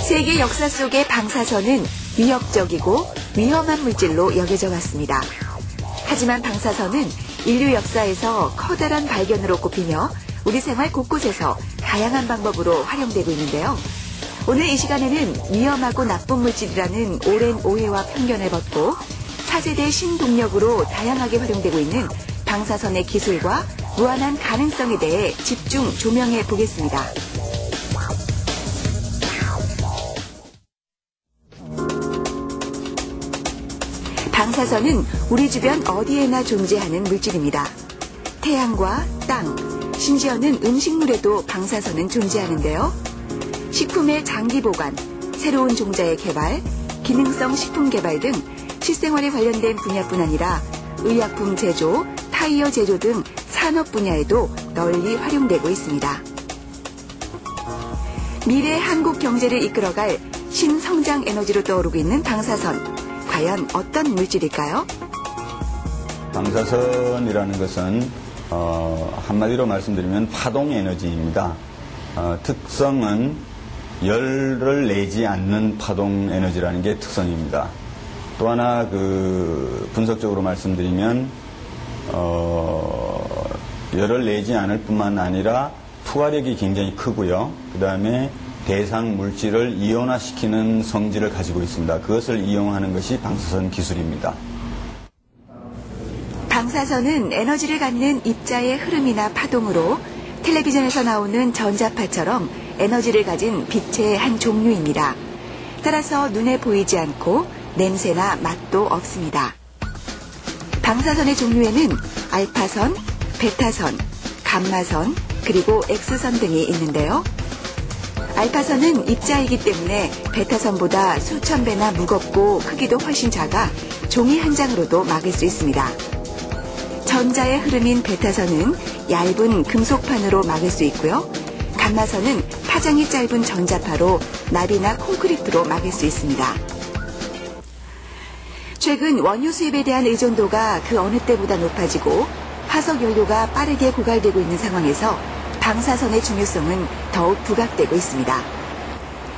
세계 역사 속의 방사선은 위협적이고 위험한 물질로 여겨져 왔습니다. 하지만 방사선은 인류 역사에서 커다란 발견으로 꼽히며 우리 생활 곳곳에서 다양한 방법으로 활용되고 있는데요. 오늘 이 시간에는 위험하고 나쁜 물질이라는 오랜 오해와 편견을 벗고 차세대 신동력으로 다양하게 활용되고 있는 방사선의 기술과 무한한 가능성에 대해 집중 조명해 보겠습니다. 방사선은 우리 주변 어디에나 존재하는 물질입니다. 태양과 땅, 심지어는 음식물에도 방사선은 존재하는데요. 식품의 장기 보관, 새로운 종자의 개발, 기능성 식품 개발 등 실생활에 관련된 분야뿐 아니라 의약품 제조, 타이어 제조 등 산업 분야에도 널리 활용되고 있습니다. 미래 한국 경제를 이끌어갈 신성장 에너지로 떠오르고 있는 방사선. 과연 어떤 물질일까요? 방사선이라는 것은 한마디로 말씀드리면 파동 에너지입니다. 특성은 열을 내지 않는 파동 에너지라는 게 특성입니다. 또 하나 분석적으로 말씀드리면 열을 내지 않을 뿐만 아니라 투하력이 굉장히 크고요. 그 다음에 대상 물질을 이온화시키는 성질을 가지고 있습니다. 그것을 이용하는 것이 방사선 기술입니다. 방사선은 에너지를 갖는 입자의 흐름이나 파동으로 텔레비전에서 나오는 전자파처럼 에너지를 가진 빛의 한 종류입니다. 따라서 눈에 보이지 않고 냄새나 맛도 없습니다. 방사선의 종류에는 알파선, 베타선, 감마선, 그리고 X선 등이 있는데요. 알파선은 입자이기 때문에 베타선보다 수천 배나 무겁고 크기도 훨씬 작아 종이 한 장으로도 막을 수 있습니다. 전자의 흐름인 베타선은 얇은 금속판으로 막을 수 있고요. 감마선은 파장이 짧은 전자파로 납이나 콘크리트로 막을 수 있습니다. 최근 원유 수입에 대한 의존도가 그 어느 때보다 높아지고 화석 연료가 빠르게 고갈되고 있는 상황에서 방사선의 중요성은 더욱 부각되고 있습니다.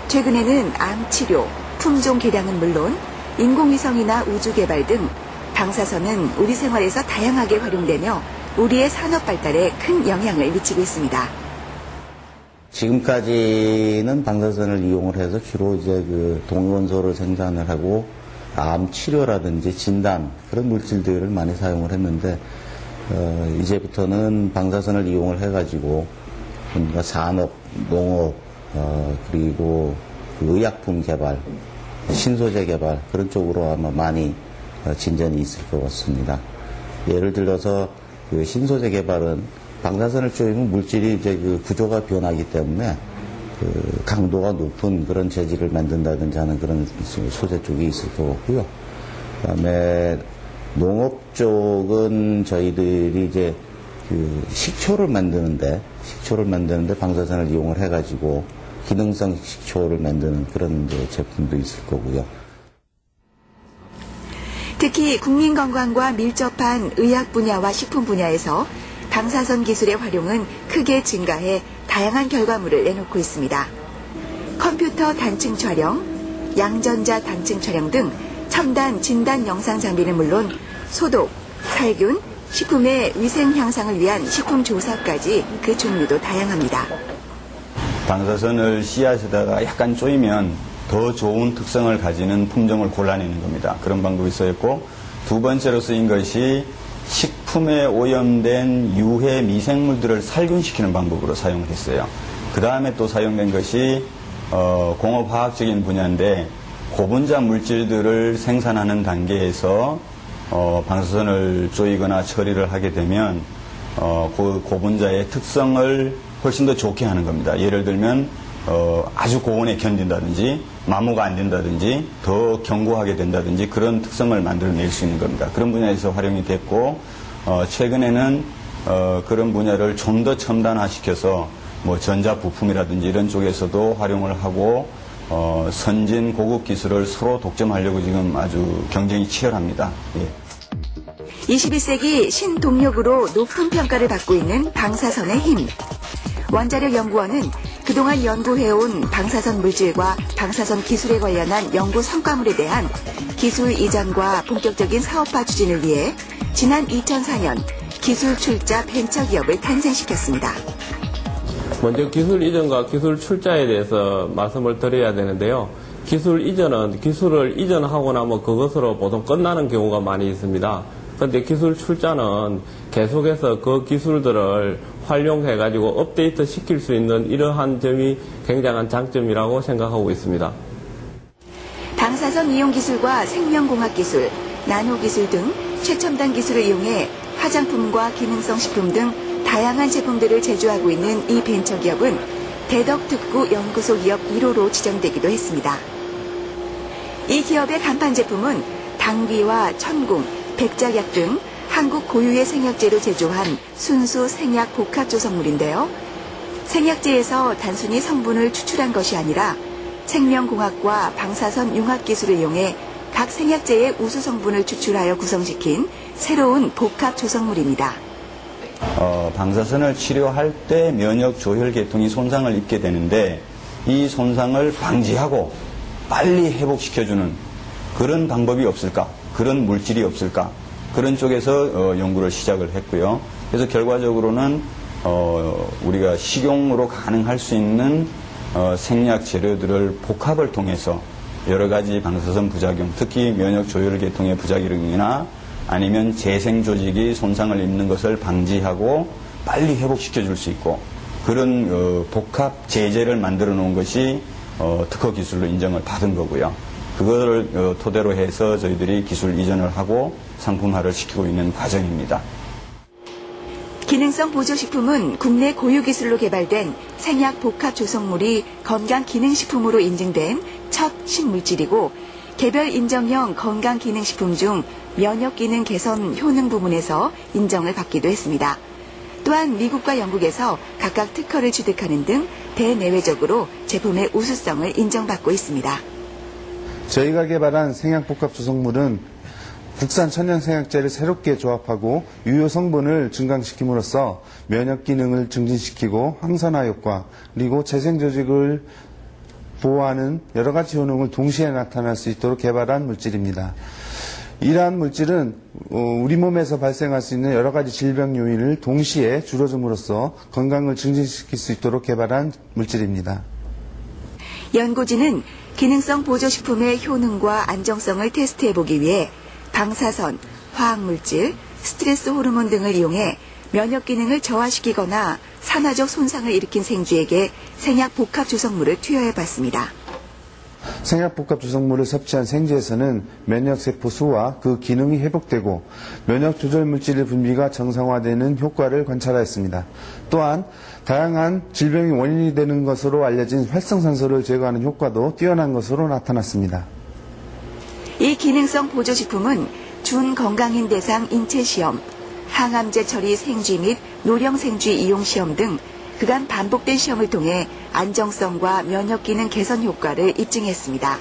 최근에는 암 치료, 품종 개량은 물론 인공위성이나 우주 개발 등 방사선은 우리 생활에서 다양하게 활용되며 우리의 산업 발달에 큰 영향을 미치고 있습니다. 지금까지는 방사선을 이용을 해서 주로 이제 동원소를 생산을 하고 암 치료라든지 진단 그런 물질들을 많이 사용을 했는데 이제부터는 방사선을 이용을 해가지고 뭔가 산업, 농업, 그리고 의약품 개발, 신소재 개발 그런 쪽으로 아마 많이 진전이 있을 것 같습니다. 예를 들어서 신소재 개발은 방사선을 쪼이면 물질이 이제 구조가 변하기 때문에 강도가 높은 그런 재질을 만든다든지 하는 그런 소재 쪽이 있을 것 같고요. 그다음에 농업 쪽은 저희들이 이제 식초를 만드는데 방사선을 이용을 해가지고 기능성 식초를 만드는 그런 이제 제품도 있을 거고요. 특히 국민 건강과 밀접한 의학 분야와 식품 분야에서 방사선 기술의 활용은 크게 증가해 다양한 결과물을 내놓고 있습니다. 컴퓨터 단층 촬영, 양전자 단층 촬영 등 첨단 진단 영상 장비는 물론 소독, 살균, 식품의 위생 향상을 위한 식품 조사까지 그 종류도 다양합니다. 방사선을 씨앗에다가 약간 쪼이면 더 좋은 특성을 가지는 품종을 골라내는 겁니다. 그런 방법이 있었고 두 번째로 쓰인 것이 식품에 오염된 유해 미생물들을 살균시키는 방법으로 사용을 했어요. 그 다음에 또 사용된 것이 공업화학적인 분야인데 고분자 물질들을 생산하는 단계에서 방사선을 쪼이거나 처리를 하게 되면 그 고분자의 특성을 훨씬 더 좋게 하는 겁니다. 예를 들면 아주 고온에 견딘다든지 마모가 안 된다든지 더 견고하게 된다든지 그런 특성을 만들어낼 수 있는 겁니다. 그런 분야에서 활용이 됐고 최근에는 그런 분야를 좀 더 첨단화시켜서 뭐 전자부품이라든지 이런 쪽에서도 활용을 하고 선진 고급 기술을 서로 독점하려고 지금 아주 경쟁이 치열합니다. 예. 21세기 신동력으로 높은 평가를 받고 있는 방사선의 힘. 원자력연구원은 그동안 연구해온 방사선 물질과 방사선 기술에 관련한 연구 성과물에 대한 기술 이전과 본격적인 사업화 추진을 위해 지난 2004년 기술 출자 벤처기업을 탄생시켰습니다. 먼저 기술 이전과 기술 출자에 대해서 말씀을 드려야 되는데요. 기술 이전은 기술을 이전하고 나면 그것으로 보통 끝나는 경우가 많이 있습니다. 그런데 기술 출자는 계속해서 그 기술들을 활용해가지고 업데이트 시킬 수 있는 이러한 점이 굉장한 장점이라고 생각하고 있습니다. 방사선 이용 기술과 생명공학 기술, 나노 기술 등 최첨단 기술을 이용해 화장품과 기능성 식품 등 다양한 제품들을 제조하고 있는 이 벤처기업은 대덕특구 연구소 기업 1호로 지정되기도 했습니다. 이 기업의 간판 제품은 당귀와 천궁, 백작약 등 한국 고유의 생약제로 제조한 순수 생약 복합 조성물인데요. 생약제에서 단순히 성분을 추출한 것이 아니라 생명공학과 방사선 융합 기술을 이용해 각 생약제의 우수 성분을 추출하여 구성시킨 새로운 복합 조성물입니다. 방사선을 치료할 때 면역 조혈 계통이 손상을 입게 되는데 이 손상을 방지하고 빨리 회복시켜주는 그런 방법이 없을까? 그런 물질이 없을까? 그런 쪽에서 연구를 시작을 했고요. 그래서 결과적으로는 우리가 식용으로 가능할 수 있는 생약 재료들을 복합을 통해서 여러 가지 방사선 부작용, 특히 면역 조혈 계통의 부작용이나 아니면 재생 조직이 손상을 입는 것을 방지하고 빨리 회복시켜 줄 수 있고 그런 복합 제제를 만들어 놓은 것이 특허 기술로 인정을 받은 거고요. 그거를 토대로 해서 저희들이 기술 이전을 하고 상품화를 시키고 있는 과정입니다. 기능성 보조식품은 국내 고유 기술로 개발된 생약 복합 조성물이 건강기능식품으로 인증된 첫 신물질이고 개별 인정형 건강기능식품 중 면역기능 개선 효능 부문에서 인정을 받기도 했습니다. 또한 미국과 영국에서 각각 특허를 취득하는 등 대내외적으로 제품의 우수성을 인정받고 있습니다. 저희가 개발한 생약복합 조성물은 국산 천연 생약제를 새롭게 조합하고 유효 성분을 증강시킴으로써 면역 기능을 증진시키고 항산화 효과 그리고 재생 조직을 보호하는 여러 가지 효능을 동시에 나타날 수 있도록 개발한 물질입니다. 이러한 물질은 우리 몸에서 발생할 수 있는 여러 가지 질병 요인을 동시에 줄여줌으로써 건강을 증진시킬 수 있도록 개발한 물질입니다. 연구진은 기능성 보조식품의 효능과 안정성을 테스트해보기 위해 방사선, 화학물질, 스트레스 호르몬 등을 이용해 면역 기능을 저하시키거나 산화적 손상을 일으킨 생쥐에게 생약 복합 조성물을 투여해봤습니다. 생약복합 조성물을 섭취한 생쥐에서는 면역세포 수와 그 기능이 회복되고 면역 조절 물질의 분비가 정상화되는 효과를 관찰하였습니다. 또한 다양한 질병의 원인이 되는 것으로 알려진 활성산소를 제거하는 효과도 뛰어난 것으로 나타났습니다. 이 기능성 보조식품은 준건강인 대상 인체시험, 항암제 처리 생쥐 및 노령 생쥐 이용 시험 등 그간 반복된 시험을 통해 안정성과 면역기능 개선 효과를 입증했습니다.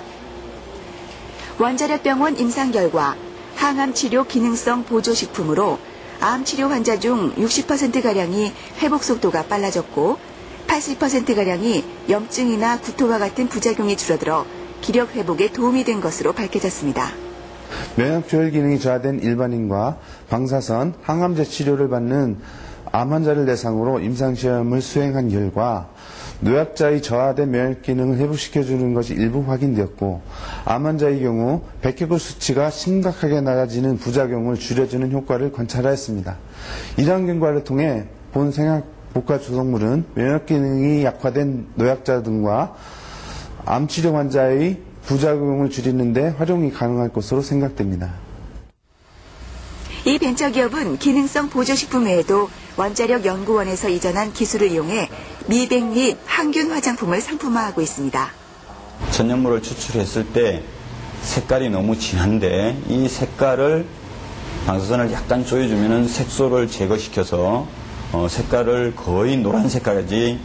원자력병원 임상 결과 항암치료 기능성 보조식품으로 암치료 환자 중 60%가량이 회복 속도가 빨라졌고 80%가량이 염증이나 구토와 같은 부작용이 줄어들어 기력 회복에 도움이 된 것으로 밝혀졌습니다. 면역 조절 기능이 저하된 일반인과 방사선, 항암제 치료를 받는 암 환자를 대상으로 임상시험을 수행한 결과 노약자의 저하된 면역 기능을 회복시켜주는 것이 일부 확인되었고 암 환자의 경우 백혈구 수치가 심각하게 낮아지는 부작용을 줄여주는 효과를 관찰하였습니다. 이러한 결과를 통해 본 생약 복합 조성물은 면역 기능이 약화된 노약자 등과 암치료 환자의 부작용을 줄이는 데 활용이 가능할 것으로 생각됩니다. 이 벤처기업은 기능성 보조식품 외에도 원자력연구원에서 이전한 기술을 이용해 미백 및 항균 화장품을 상품화하고 있습니다. 천연물을 추출했을 때 색깔이 너무 진한데 이 색깔을 방사선을 약간 조여주면 색소를 제거시켜서 색깔을 거의 노란 색깔까지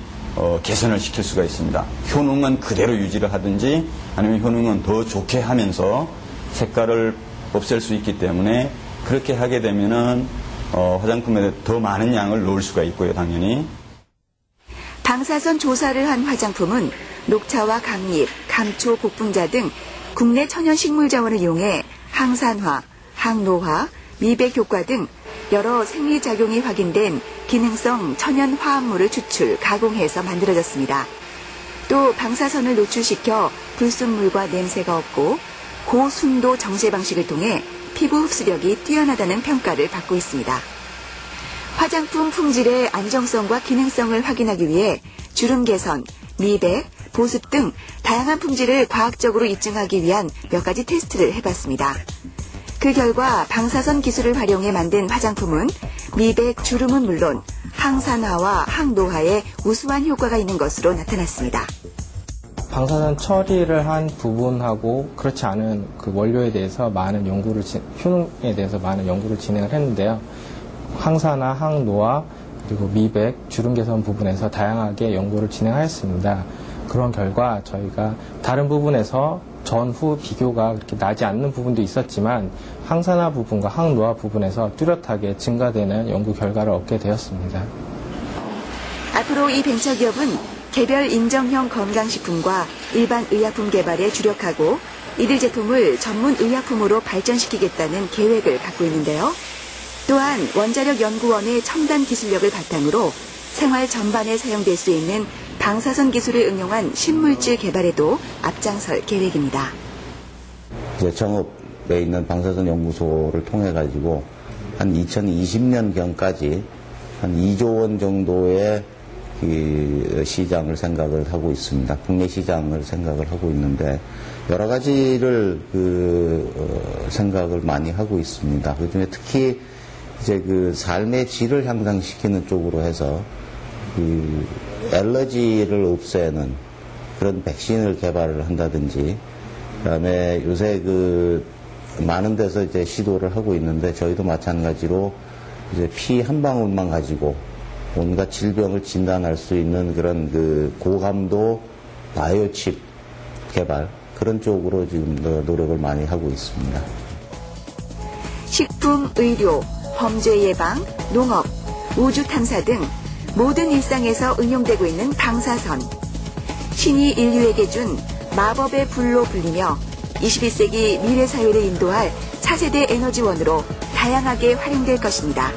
개선을 시킬 수가 있습니다. 효능은 그대로 유지를 하든지 아니면 효능은 더 좋게 하면서 색깔을 없앨 수 있기 때문에 그렇게 하게 되면은 화장품에 더 많은 양을 넣을 수가 있고요, 당연히. 방사선 조사를 한 화장품은 녹차와 강잎, 감초, 복분자 등 국내 천연 식물 자원을 이용해 항산화, 항노화, 미백 효과 등 여러 생리작용이 확인된 기능성 천연 화합물을 추출, 가공해서 만들어졌습니다. 또 방사선을 노출시켜 불순물과 냄새가 없고 고순도 정제 방식을 통해 피부 흡수력이 뛰어나다는 평가를 받고 있습니다. 화장품 품질의 안정성과 기능성을 확인하기 위해 주름 개선, 미백, 보습 등 다양한 품질을 과학적으로 입증하기 위한 몇 가지 테스트를 해봤습니다. 그 결과 방사선 기술을 활용해 만든 화장품은 미백, 주름은 물론 항산화와 항노화에 우수한 효과가 있는 것으로 나타났습니다. 방사선 처리를 한 부분하고 그렇지 않은 그 원료에 대해서 효능에 대해서 많은 연구를 진행을 했는데요. 항산화, 항노화, 그리고 미백, 주름 개선 부분에서 다양하게 연구를 진행하였습니다. 그런 결과 저희가 다른 부분에서 전후 비교가 그렇게 나지 않는 부분도 있었지만 항산화 부분과 항노화 부분에서 뚜렷하게 증가되는 연구 결과를 얻게 되었습니다. 앞으로 이 벤처기업은 개별 인정형 건강식품과 일반 의약품 개발에 주력하고 이들 제품을 전문 의약품으로 발전시키겠다는 계획을 갖고 있는데요. 또한 원자력 연구원의 첨단 기술력을 바탕으로 생활 전반에 사용될 수 있는 방사선 기술을 응용한 신물질 개발에도 앞장설 계획입니다. 이제 정읍에 있는 방사선 연구소를 통해 가지고 한 2020년경까지 한 2조 원 정도의 시장을 생각을 하고 있습니다. 국내 시장을 생각을 하고 있는데 여러 가지를 생각을 많이 하고 있습니다. 그중에 특히 이제 삶의 질을 향상시키는 쪽으로 해서 알러지를 없애는 그런 백신을 개발을 한다든지, 그다음에 요새 많은 데서 이제 시도를 하고 있는데 저희도 마찬가지로 이제 피 한 방울만 가지고 온갖 질병을 진단할 수 있는 그런 고감도 바이오칩 개발, 그런 쪽으로 지금 노력을 많이 하고 있습니다. 식품, 의료, 범죄 예방, 농업, 우주 탐사 등 모든 일상에서 응용되고 있는 방사선. 신이 인류에게 준 마법의 불로 불리며 21세기 미래 사회를 인도할 차세대 에너지원으로 다양하게 활용될 것입니다.